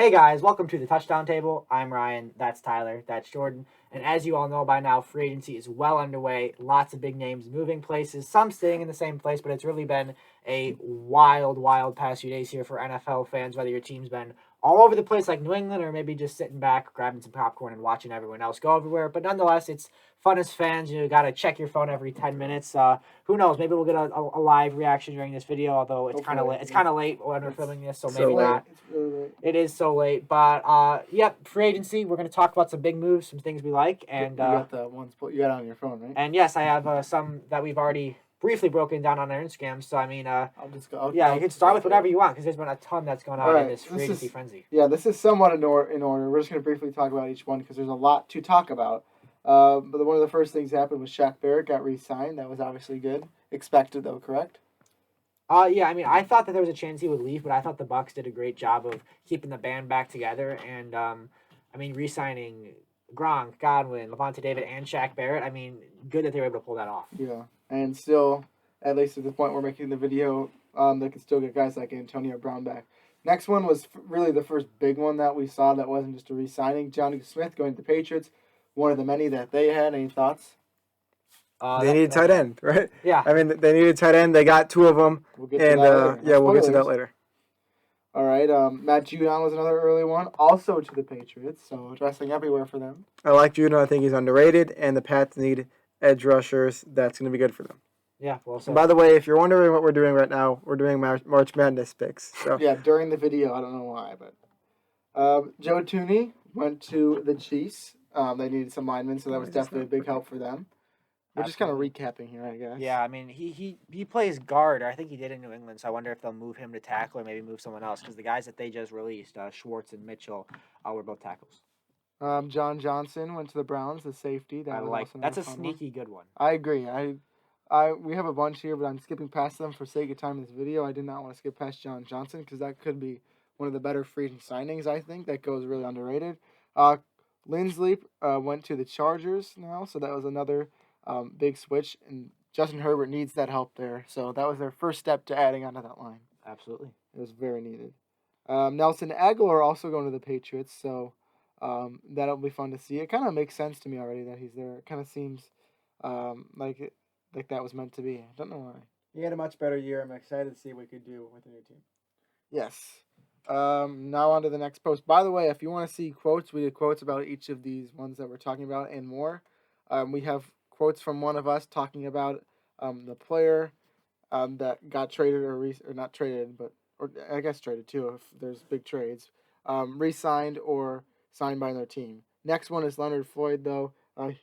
Hey guys, welcome to the Touchdown Table. I'm Ryan, that's Tyler, that's Jordan. And as you all know by now, free agency is well underway. Lots of big names moving places, some staying in the same place, but it's really been a wild past few days here for NFL fans, whether your team's been all over the place like New England or maybe just sitting back, grabbing some popcorn and watching everyone else go everywhere. But nonetheless, it's fun as fans. You got to check your phone every 10 minutes. Who knows? Maybe we'll get a live reaction during this video, although it's kind of late. It's kind of late when we're filming this, so maybe not. It's really late. It is so late, but yep, free agency. We're going to talk about some big moves, some things we like, and you got the ones you got on your phone, right? and yes, I have some that we've already briefly broken down on our Instagram. So I mean, I'll just go. you can start with whatever you want because there's been a ton that's going on in this free agency frenzy. Yeah, this is somewhat in order. We're just going to briefly talk about each one because there's a lot to talk about. But one of the first things that happened was Shaq Barrett got re-signed. That was obviously good. Expected though, correct? Yeah, I mean, I thought that there was a chance he would leave, but I thought the Bucs did a great job of keeping the band back together. And I mean, re-signing Gronk, Godwin, Levante David, and Shaq Barrett. I mean, good that they were able to pull that off. Yeah, and still, at least at the point we're making the video, they can still get guys like Antonio Brown back. Next one was really the first big one that we saw that wasn't just a re-signing. Johnny Smith going to the Patriots, one of the many that they had. Any thoughts? They need a tight end, right? Yeah. I mean, they need a tight end. They got two of them. We'll get to that later. We'll get to that later. All right. Matt Judon was another early one, also to the Patriots. So dressing everywhere for them. I like Judon. I think he's underrated, and the Pats need edge rushers. That's going to be good for them. Yeah. Well said. And by the way, if you're wondering what we're doing right now, we're doing March Madness picks. So yeah, during the video, I don't know why, but Joe Tooney went to the Chiefs. They needed some linemen, so that was definitely a big help for them. We're just kind of recapping here, I guess. Yeah, I mean, he plays guard. I think he did in New England, so I wonder if they'll move him to tackle or maybe move someone else because the guys that they just released, Schwartz and Mitchell, were both tackles. John Johnson went to the Browns, the safety. That's a sneaky good one. I agree. We have a bunch here, but I'm skipping past them for sake of time in this video. I did not want to skip past John Johnson because that could be one of the better free agent signings, I think. That goes really underrated. Lindsley went to the Chargers now, so that was another big switch, and Justin Herbert needs that help there. So that was their first step to adding onto that line. Absolutely. It was very needed. Nelson Aguilar also going to the Patriots, so that'll be fun to see. It kind of makes sense to me already that he's there. It kind of seems like that was meant to be. I don't know why. He had a much better year. I'm excited to see what he could do with the new team. Yes. Now on to the next post. By the way, if you want to see quotes, we did quotes about each of these ones that we're talking about and more. We have quotes from one of us talking about the player that got traded or not traded, or I guess traded too if there's big trades, re-signed or signed by another team. Next one is Leonard Floyd, though.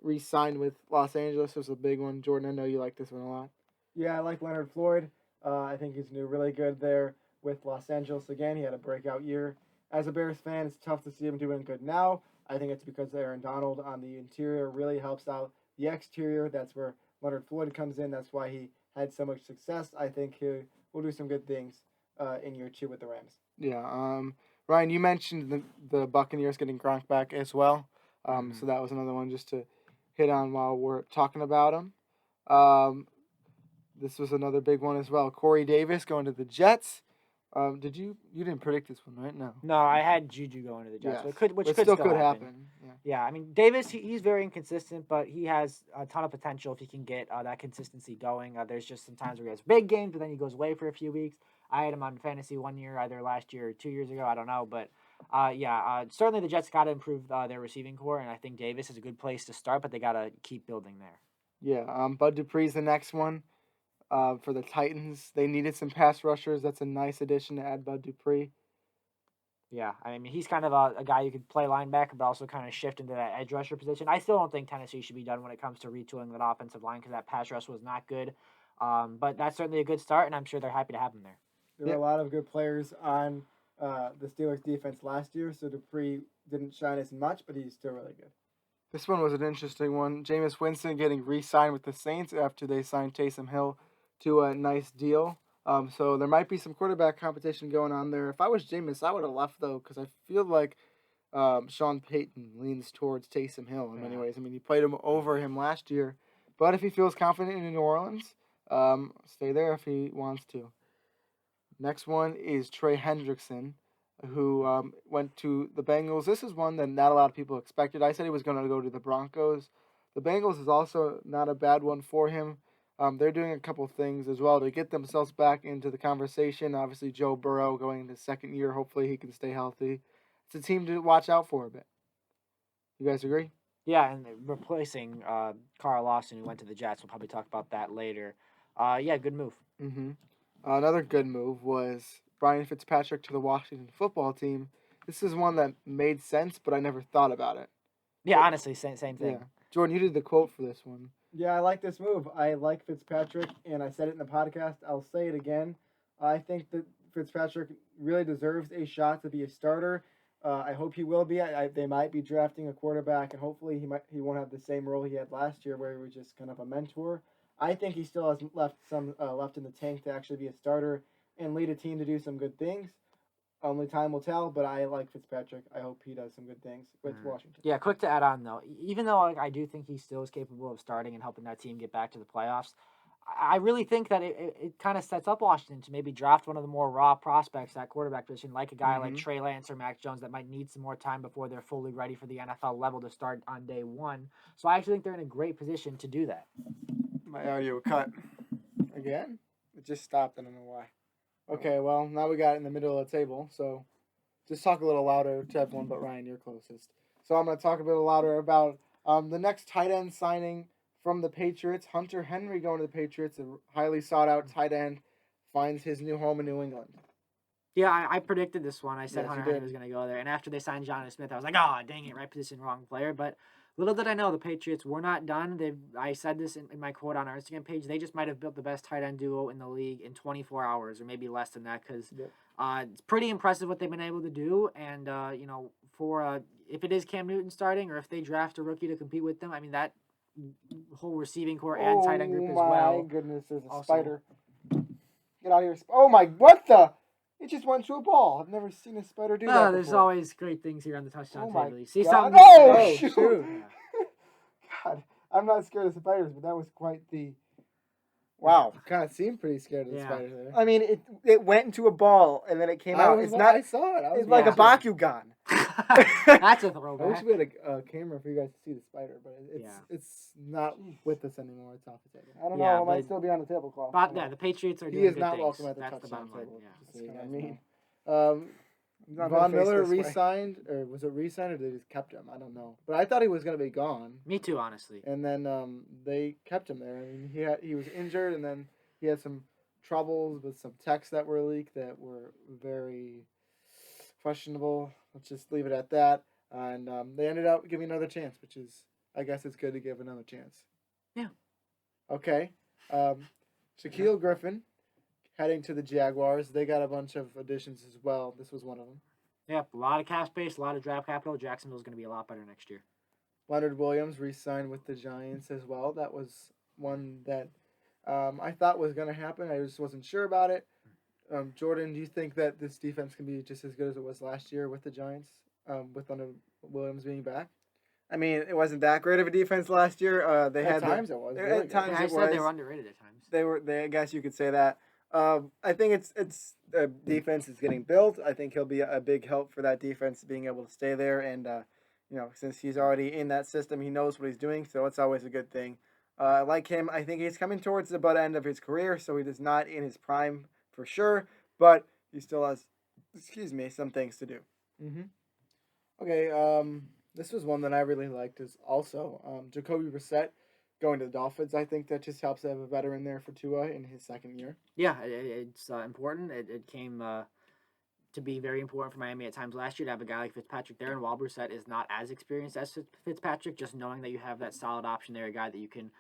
Re-signed with Los Angeles. This was a big one. Jordan, I know you like this one a lot. Yeah, I like Leonard Floyd. I think he's doing really good there with Los Angeles again. He had a breakout year. As a Bears fan, it's tough to see him doing good now. I think it's because Aaron Donald on the interior really helps out the exterior. That's where Leonard Floyd comes in. That's why he had so much success. I think he will do some good things in year 2 with the Rams. Yeah. Ryan, you mentioned the Buccaneers getting Gronk back as well. So that was another one just to hit on while we're talking about him. This was another big one as well. Corey Davis going to the Jets. You didn't predict this one, right? No, I had Juju going to the Jets, yes. which still could happen. Yeah, I mean, Davis, he's very inconsistent, but he has a ton of potential if he can get that consistency going. There's just some times where he has big games, but then he goes away for a few weeks. I had him on fantasy 1 year, either last year or 2 years ago. I don't know, but certainly the Jets got to improve their receiving core, and I think Davis is a good place to start, but they got to keep building there. Yeah, Bud Dupree's the next one. For the Titans, they needed some pass rushers. That's a nice addition to add Bud Dupree. Yeah, I mean, he's kind of a guy you could play linebacker, but also kind of shift into that edge rusher position. I still don't think Tennessee should be done when it comes to retooling that offensive line because that pass rush was not good. But that's certainly a good start, and I'm sure they're happy to have him there. There were a lot of good players on the Steelers defense last year, so Dupree didn't shine as much, but he's still really good. This one was an interesting one. Jameis Winston getting re-signed with the Saints after they signed Taysom Hill to a nice deal. So there might be some quarterback competition going on there. If I was Jameis, I would have left, though, because I feel like Sean Payton leans towards Taysom Hill in many ways. I mean, he played him over him last year. But if he feels confident in New Orleans, stay there if he wants to. Next one is Trey Hendrickson. who went to the Bengals. This is one that not a lot of people expected. I said he was going to go to the Broncos. The Bengals is also not a bad one for him. They're doing a couple things as well to get themselves back into the conversation. Obviously, Joe Burrow going into second year. Hopefully, he can stay healthy. It's a team to watch out for a bit. You guys agree? Yeah, and replacing Carl Lawson, who went to the Jets. We'll probably talk about that later. Yeah, good move. Mm-hmm. Another good move was Brian Fitzpatrick to the Washington football team. This is one that made sense, but I never thought about it. Yeah, honestly, same thing. Yeah. Jordan, you did the quote for this one. Yeah, I like this move. I like Fitzpatrick, and I said it in the podcast. I'll say it again. I think that Fitzpatrick really deserves a shot to be a starter. I hope he will be. They might be drafting a quarterback, and hopefully he won't have the same role he had last year, where he was just kind of a mentor. I think he still has left in the tank to actually be a starter and lead a team to do some good things. Only time will tell, but I like Fitzpatrick. I hope he does some good things with Washington. Yeah, quick to add on though, even though I do think he still is capable of starting and helping that team get back to the playoffs, I really think that it kind of sets up Washington to maybe draft one of the more raw prospects at quarterback position, like a guy like Trey Lance or Mac Jones that might need some more time before they're fully ready for the NFL level to start on day one. So I actually think they're in a great position to do that. My audio cut. Again? It just stopped. I don't know why. Okay, well, now we got it in the middle of the table, so just talk a little louder to everyone but Ryan, you're closest. So I'm going to talk a bit louder about the next tight end signing from the Patriots. Hunter Henry going to the Patriots, a highly sought-out tight end, finds his new home in New England. Yeah, I predicted this one. I said Yes, Hunter you did. Henry was going to go there. And after they signed Jonathan Smith, I was like, oh, dang it, right position, wrong player. But little did I know the Patriots were not done. I said this in my quote on our Instagram page. They just might have built the best tight end duo in the league in 24 hours or maybe less than that because it's pretty impressive what they've been able to do. And, for if it is Cam Newton starting or if they draft a rookie to compete with them, I mean, that whole receiving core and tight end group as well. Oh, my goodness, there's a Also- spider. Get out of here. Oh, my, what the? It just went through a ball. I've never seen a spider do that There's before. always great things here on the touchdown Oh my table. You see God. something? Oh, shoot. Yeah. God, I'm not scared of spiders, but that was quite the... Wow, kind of seemed pretty scared of the Yeah. spider there. I mean, it went into a ball and then it came out. It's not. I saw it. I was It's like a watching. Bakugan. That's a I wish throwback. we had a camera for you guys to see the spider, but Yeah. it's not with us anymore. It's off the table. I don't Yeah, know. It might but- still be on the tablecloth. But yeah, the Patriots are He doing is good not things. welcome at the That's the touchdown bottom line. table. Yeah. Just so you know That's what I mean. I'm Von gonna face Miller this way. re-signed, or was it re-signed, or they just kept him? I don't know. But I thought he was going to be gone, Me too, honestly. and then they kept him there. I mean, he was injured, and then he had some troubles with some texts that were leaked that were very questionable. Let's just leave it at that. And they ended up giving another chance, which is, I guess it's good to give another chance. Yeah. Okay. Shaquille Griffin heading to the Jaguars. They got a bunch of additions as well. This was one of them. Yep, a lot of cap space, a lot of draft capital. Jacksonville's going to be a lot better next year. Leonard Williams re-signed with the Giants as well. That was one that I thought was going to happen. I just wasn't sure about it. Jordan, do you think that this defense can be just as good as it was last year with the Giants, with Leonard Williams being back? I mean, it wasn't that great of a defense last year. They At had times it was. at Really good. times I it said they was. were underrated at times. I guess you could say that. I think it's the defense is getting built. I think he'll be a big help for that defense being able to stay there. And, since he's already in that system, he knows what he's doing. So it's always a good thing. Like him, I think he's coming towards the butt end of his career. So he is not in his prime for sure. But he still has, some things to do. Mm-hmm. Okay, this was one that I really liked is also Jacoby Brissette going to the Dolphins. I think that just helps to have a veteran there for Tua in his second year. Yeah, it's important. It came to be very important for Miami at times last year to have a guy like Fitzpatrick there. And while Brissette is not as experienced as Fitzpatrick, just knowing that you have that solid option there, a guy that you can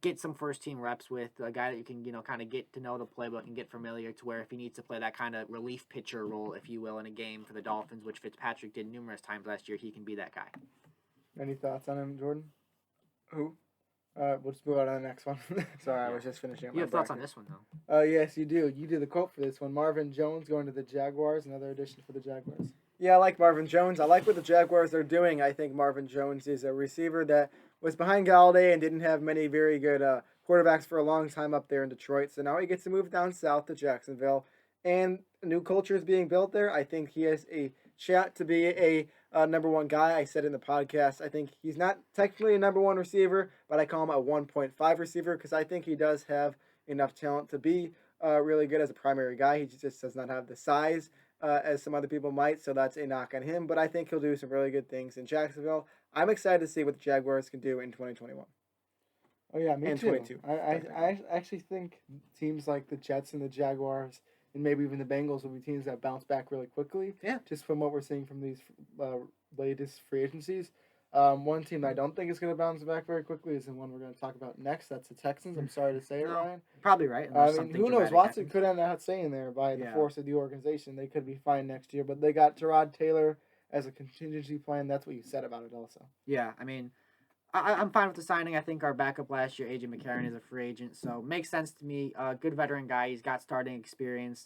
get some first-team reps with, a guy that you can, kind of get to know the playbook and get familiar to where if he needs to play that kind of relief pitcher role, if you will, in a game for the Dolphins, which Fitzpatrick did numerous times last year, he can be that guy. Any thoughts on him, Jordan? Who? We'll just move on to the next one. Sorry, I was just finishing up You my have thoughts on bracket. this one, though? Yes, you do. You did the quote for this one. Marvin Jones going to the Jaguars, another addition for the Jaguars. Yeah, I like Marvin Jones. I like what the Jaguars are doing. I think Marvin Jones is a receiver that was behind Galladay and didn't have many very good quarterbacks for a long time up there in Detroit. So now he gets to move down south to Jacksonville. And a new culture is being built there. I think he has a shot to be a number one guy. I said in the podcast, I think he's not technically a number one receiver, but I call him a 1.5 receiver because I think he does have enough talent to be really good as a primary guy. He just does not have the size as some other people might, so that's a knock on him. But I think he'll do some really good things in Jacksonville. I'm excited to see what the Jaguars can do in 2021. Oh yeah, me And too. 22. I actually think teams like the Jets and the Jaguars and maybe even the Bengals will be teams that bounce back really quickly. Yeah. Just from what we're seeing from these latest free agencies. One team that I don't think is going to bounce back very quickly is the one we're going to talk about next. That's the Texans. I'm sorry to say it, No, Ryan. Probably right. I unless mean, something who knows? dramatic Watson happens. could end up staying there by the Yeah. force of the organization. They could be fine next year, but they got Tyrod Taylor as a contingency plan. That's what you said about it also. Yeah, I mean, I'm fine with the signing. I think our backup last year, AJ McCarron, is a free agent, so makes sense to me. Good veteran guy. He's got starting experience.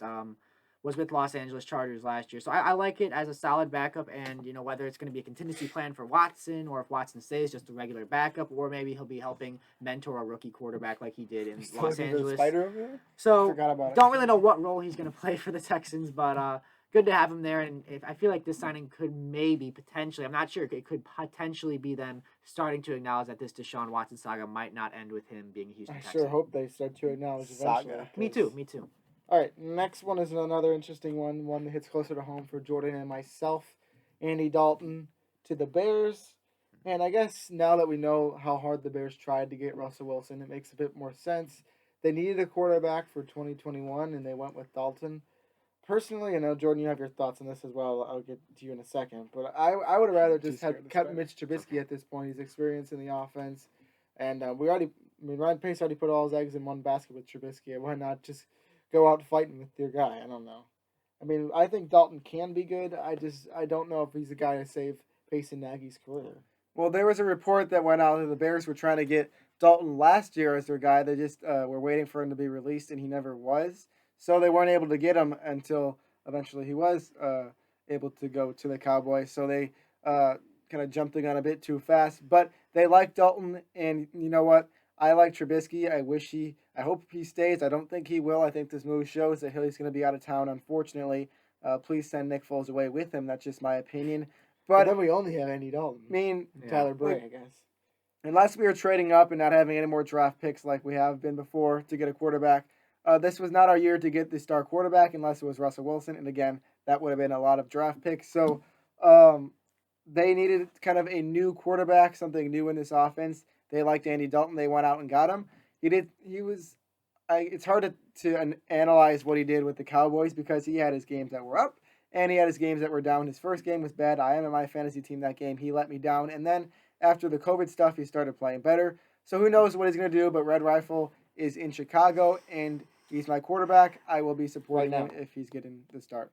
Was with Los Angeles Chargers last year, so I like it as a solid backup. And whether it's going to be a contingency plan for Watson, or if Watson stays just a regular backup, or maybe he'll be helping mentor a rookie quarterback like he did in Still Los looking for the Angeles. Spider over there? So Forgot about it. don't really know what role he's going to play for the Texans, but good to have him there. And I feel like this signing could maybe potentially, I'm not sure, it could potentially be them starting to acknowledge that this Deshaun Watson saga might not end with him being a Houston I Texan. sure hope they start to acknowledge eventually. Saga. Me too. Me too. All right, next one is another interesting one that hits closer to home for Jordan and myself. Andy Dalton to the Bears. And I guess now that we know how hard the Bears tried to get Russell Wilson, it makes a bit more sense. They needed a quarterback for 2021, and they went with Dalton. Personally, I know, Jordan, you have your thoughts on this as well. I'll get to you in a second. But I would have rather just have kept Mitch Trubisky at this point. He's experienced in the offense. And Ryan Pace already put all his eggs in one basket with Trubisky. Why not just go out fighting with your guy? I don't know. I mean, I think Dalton can be good. I don't know if he's the guy to save Pace and Nagy's career. Well, there was a report that went out that the Bears were trying to get Dalton last year as their guy. They just were waiting for him to be released, and he never was. So they weren't able to get him until eventually he was able to go to the Cowboys. So they kind of jumped the gun a bit too fast. But they like Dalton, and you know what? I like Trubisky. I hope he stays. I don't think he will. I think this move shows that he's going to be out of town, unfortunately. Please send Nick Foles away with him. That's just my opinion. But then we only have Andy Dalton. I mean, Tyler Bray, I guess. Unless we are trading up and not having any more draft picks like we have been before to get a quarterback, this was not our year to get the star quarterback unless it was Russell Wilson. And again, that would have been a lot of draft picks. So they needed kind of a new quarterback, something new in this offense. They liked Andy Dalton. They went out and got him. It's hard to analyze what he did with the Cowboys because he had his games that were up and he had his games that were down. His first game was bad. I am in my fantasy team that game. He let me down. And then after the COVID stuff, he started playing better. So who knows what he's going to do, but Red Rifle is in Chicago, and he's my quarterback. I will be supporting him if he's getting the start.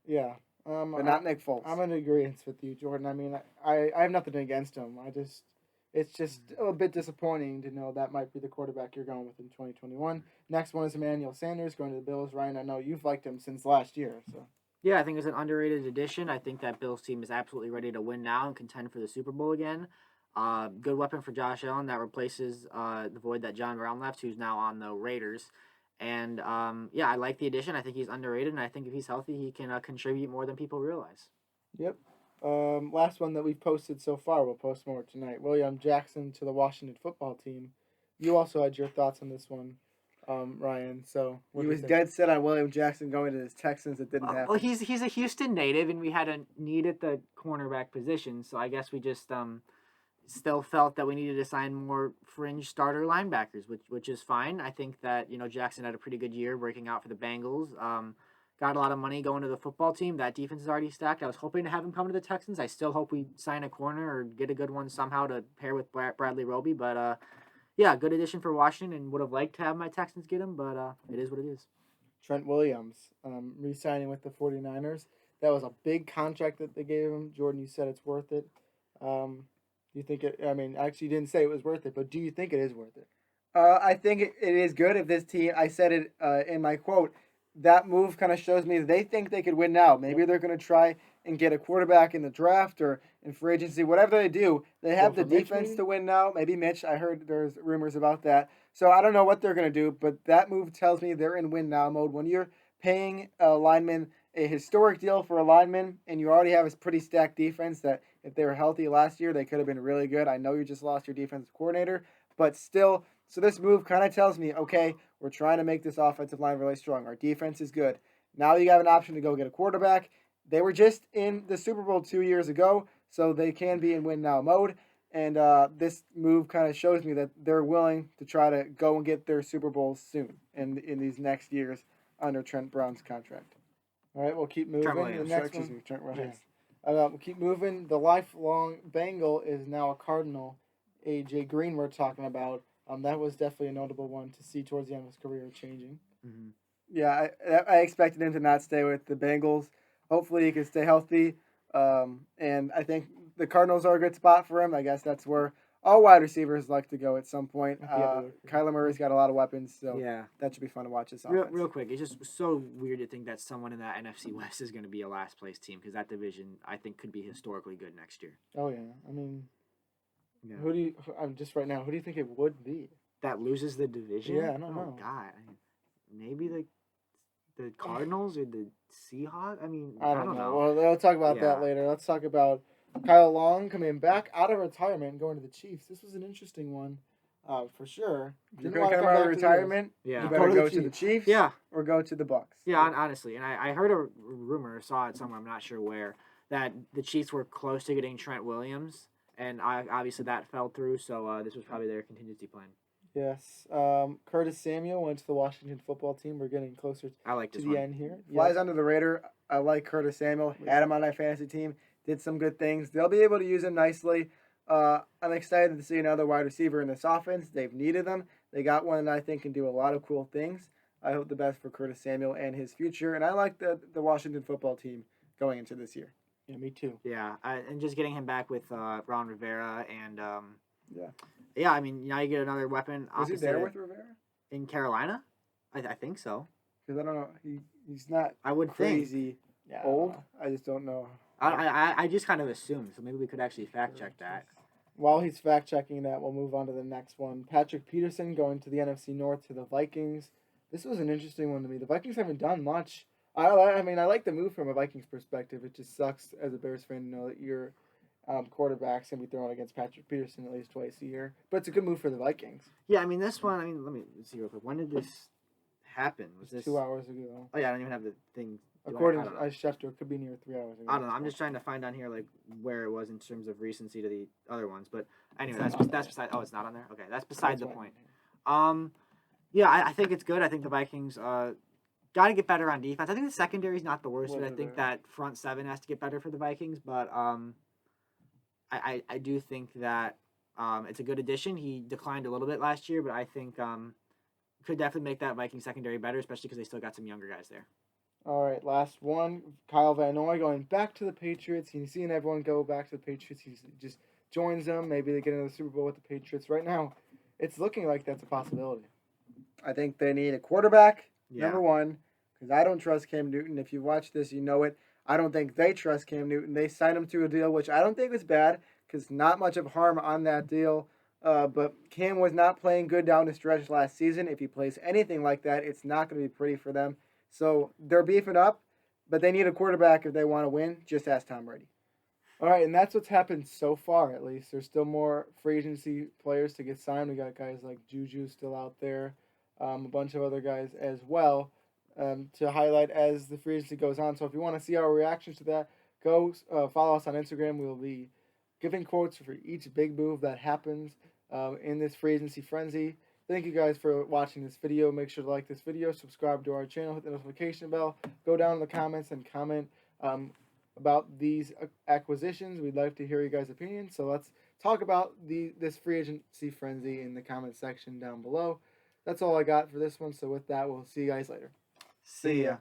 Yeah. But not Nick Foles. I'm in agreement with you, Jordan. I mean, I have nothing against him. It's just a bit disappointing to know that might be the quarterback you're going with in 2021. Next one is Emmanuel Sanders going to the Bills. Ryan, I know you've liked him since last year. So Yeah, I think it's an underrated addition. I think that Bills team is absolutely ready to win now and contend for the Super Bowl again. Good weapon for Josh Allen that replaces the void that John Brown left, who's now on the Raiders. And I like the addition. I think he's underrated, and I think if he's healthy, he can contribute more than people realize. Yep. Last one that we've posted so far, we'll post more tonight. William Jackson to the Washington football team. You also had your thoughts on this one, Ryan. So He was dead set on William Jackson going to the Texans. It didn't happen. Well, he's a Houston native, and we had a need at the cornerback position, so I guess we just still felt that we needed to sign more fringe starter linebackers, which is fine. I think that Jackson had a pretty good year breaking out for the Bengals. Got a lot of money going to the football team. That defense is already stacked. I was hoping to have him come to the Texans. I still hope we sign a corner or get a good one somehow to pair with Bradley Roby. But, good addition for Washington, and would have liked to have my Texans get him, but it is what it is. Trent Williams re-signing with the 49ers. That was a big contract that they gave him. Jordan, you said it's worth it. Do you think it – I mean, actually you didn't say it was worth it, but do you think it is worth it? I think it is good if this team – I said it in my quote – that move kind of shows me they think they could win now. Maybe they're going to try and get a quarterback in the draft or in free agency. Whatever they do, they have the defense to win now. Maybe Mitch. I heard there's rumors about that. So I don't know what they're going to do, but that move tells me they're in win now mode. When you're paying a lineman a historic deal for a lineman, and you already have a pretty stacked defense that if they were healthy last year, they could have been really good. I know you just lost your defensive coordinator, but still, so this move kind of tells me, okay, we're trying to make this offensive line really strong. Our defense is good. Now you have an option to go get a quarterback. They were just in the Super Bowl 2 years ago, so they can be in win now mode. And this move kind of shows me that they're willing to try to go and get their Super Bowls soon in these next years under Trent Brown's contract. All right, we'll keep moving. Trent Williams. The next Excuse one. me, Trent Williams. We'll keep moving. The lifelong Bengal is now a Cardinal. AJ Green, we're talking about. That was definitely a notable one to see towards the end of his career changing. Mm-hmm. Yeah, I expected him to not stay with the Bengals. Hopefully he can stay healthy. And I think the Cardinals are a good spot for him. I guess that's where all wide receivers like to go at some point. Kyler Murray's got a lot of weapons, so Yeah. that should be fun to watch this Real, offense. real quick, it's just so weird to think that someone in that NFC West is going to be a last place team because that division I think could be historically good next year. Oh yeah, I mean, Yeah. who do you? I'm just right now. Who do you think it would be? That loses the division. Yeah, I don't oh, know. God, maybe the Cardinals or the Seahawks. I mean, I don't know. know. Well, we'll talk about that Yeah. later. Let's talk about Kyle Long coming back out of retirement and going to the Chiefs. This was an interesting one, for sure. If you're Didn't going wanna to come come out of back to the Eagles. retirement, Yeah. you Go better to the go to the Chiefs. Chiefs Yeah. or go to the Bucks. Yeah, honestly, and I heard a rumor, saw it somewhere, I'm not sure where, that the Chiefs were close to getting Trent Williams, and obviously that fell through. So this was probably their contingency plan. Yes. Curtis Samuel went to the Washington football team. We're getting closer I like to this the one. end here. Flies under the radar. I like Curtis Samuel. Had him on my fantasy team. Did some good things. They'll be able to use him nicely. I'm excited to see another wide receiver in this offense. They've needed them. They got one that I think can do a lot of cool things. I hope the best for Curtis Samuel and his future. And I like the Washington football team going into this year. Yeah, me too. Yeah, and just getting him back with Ron Rivera and Yeah. yeah. I mean, now you get another weapon. Was he opposite there with Rivera? in Carolina? I think so. Because I don't know. He's not I would think. crazy Yeah. old. I just don't know. I just kind of assumed. So maybe we could actually fact check that. While he's fact checking that, we'll move on to the next one. Patrick Peterson going to the NFC North to the Vikings. This was an interesting one to me. The Vikings haven't done much. I mean, I like the move from a Vikings perspective. It just sucks as a Bears fan to know that your quarterback's going to be thrown against Patrick Peterson at least twice a year. But it's a good move for the Vikings. Yeah, I mean this one. I mean, let me see real quick. When did this happen? Was this 2 hours ago. Oh yeah, I don't even have the thing. According I to don't know. Schefter, it could be near 3 hours ago. I don't know. I'm just trying to find on here like where it was in terms of recency to the other ones. But anyway, It's that's not on there. beside. Oh, it's not on there. Okay, that's beside That's the fine. point. Yeah, I think it's good. I think the Vikings got to get better on defense. I think the secondary is not the worst, but I think that front seven has to get better for the Vikings. But I do think that it's a good addition. He declined a little bit last year, but I think could definitely make that Viking secondary better, especially because they still got some younger guys there. All right, last one. Kyle Van Noy going back to the Patriots. He's seeing everyone go back to the Patriots. He just joins them. Maybe they get into the Super Bowl with the Patriots. Right now, it's looking like that's a possibility. I think they need a quarterback, Yeah. number one, because I don't trust Cam Newton. If you watch this, you know it. I don't think they trust Cam Newton. They signed him to a deal, which I don't think was bad, because not much of harm on that deal. But Cam was not playing good down the stretch last season. If he plays anything like that, it's not going to be pretty for them. So they're beefing up, but they need a quarterback if they want to win. Just ask Tom Brady. All right, and that's what's happened so far, at least. There's still more free agency players to get signed. We got guys like Juju still out there, a bunch of other guys as well to highlight as the free agency goes on. So if you want to see our reactions to that, go follow us on Instagram. We'll be giving quotes for each big move that happens in this free agency frenzy. Thank you guys for watching this video. Make sure to like this video, subscribe to our channel, hit the notification bell, go down in the comments and comment about these acquisitions. We'd like to hear you guys' opinions. So let's talk about this free agency frenzy in the comment section down below. That's all I got for this one. So with that, we'll see you guys later. See ya.